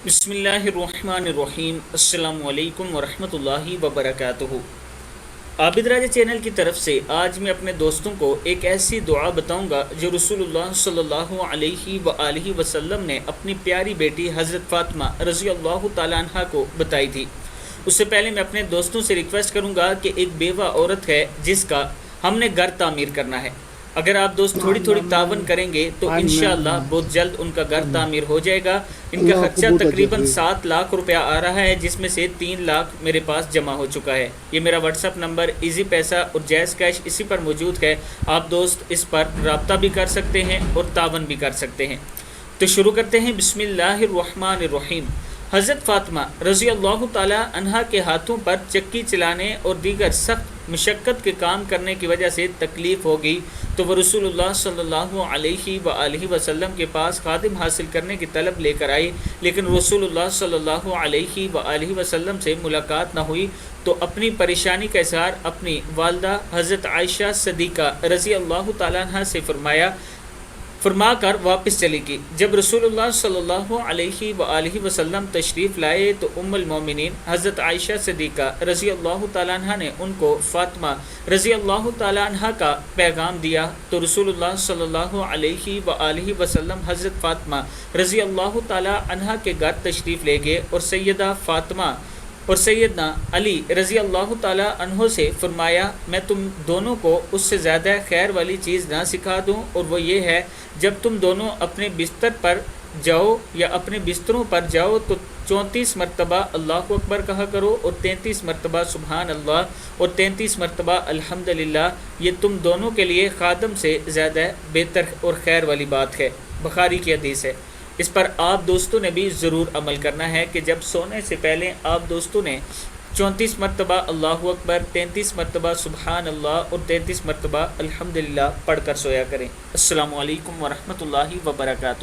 بسم اللہ الرحمن الرحیم۔ السلام علیکم ورحمۃ اللہ وبرکاتہ۔ عابد راجہ چینل کی طرف سے آج میں اپنے دوستوں کو ایک ایسی دعا بتاؤں گا جو رسول اللہ صلی اللہ علیہ وآلہ وسلم نے اپنی پیاری بیٹی حضرت فاطمہ رضی اللہ تعالیٰ عنہ کو بتائی تھی۔ اس سے پہلے میں اپنے دوستوں سے ریکویسٹ کروں گا کہ ایک بیوہ عورت ہے جس کا ہم نے گھر تعمیر کرنا ہے، اگر آپ دوست تھوڑی تعاون کریں گے تو انشاءاللہ بہت جلد ان کا گھر تعمیر ہو جائے گا۔ ان کا خرچہ تقریباً 7 لاکھ روپیہ آ رہا ہے، جس میں سے 3 لاکھ میرے پاس جمع ہو چکا ہے۔ یہ میرا واٹس ایپ نمبر ایزی پیسہ اور جیز کیش اسی پر موجود ہے، آپ دوست اس پر رابطہ بھی کر سکتے ہیں اور تعاون بھی کر سکتے ہیں۔ تو شروع کرتے ہیں۔ بسم اللہ الرحمن الرحیم۔ حضرت فاطمہ رضی اللہ تعالیٰ عنہ کے ہاتھوں پر چکی چلانے اور دیگر سخت مشقت کے کام کرنے کی وجہ سے تکلیف ہو گئی تو وہ رسول اللہ صلی اللہ علیہ وآلہ وسلم کے پاس خادم حاصل کرنے کی طلب لے کر آئی، لیکن رسول اللہ صلی اللہ علیہ وآلہ وسلم سے ملاقات نہ ہوئی تو اپنی پریشانی کا اظہار اپنی والدہ حضرت عائشہ صدیقہ رضی اللہ تعالیٰ عنہ سے فرما کر واپس چلی گئی۔ جب رسول اللہ صلی اللہ علیہ وآلہ وسلم تشریف لائے تو ام المومنین حضرت عائشہ صدیقہ رضی اللہ تعالیٰ عنہ نے ان کو فاطمہ رضی اللہ تعالیٰ عنہ کا پیغام دیا تو رسول اللہ صلی اللہ علیہ وآلہ وسلم حضرت فاطمہ رضی اللہ تعالیٰ عنہ کے گھر تشریف لے گئے اور سیدہ فاطمہ اور سیدنا علی رضی اللہ تعالیٰ عنہ سے فرمایا، میں تم دونوں کو اس سے زیادہ خیر والی چیز نہ سکھا دوں، اور وہ یہ ہے جب تم دونوں اپنے بستر پر جاؤ یا اپنے بستروں پر جاؤ تو 34 مرتبہ اللہ اکبر کہا کرو اور 33 مرتبہ سبحان اللہ اور 33 مرتبہ الحمدللہ۔ یہ تم دونوں کے لیے خادم سے زیادہ بہتر اور خیر والی بات ہے، بخاری کی حدیث ہے۔ اس پر آپ دوستوں نے بھی ضرور عمل کرنا ہے کہ جب سونے سے پہلے آپ دوستوں نے 34 مرتبہ اللہ اکبر، 33 مرتبہ سبحان اللہ اور 33 مرتبہ الحمدللہ پڑھ کر سویا کریں۔ السلام علیکم ورحمۃ اللہ وبرکاتہ۔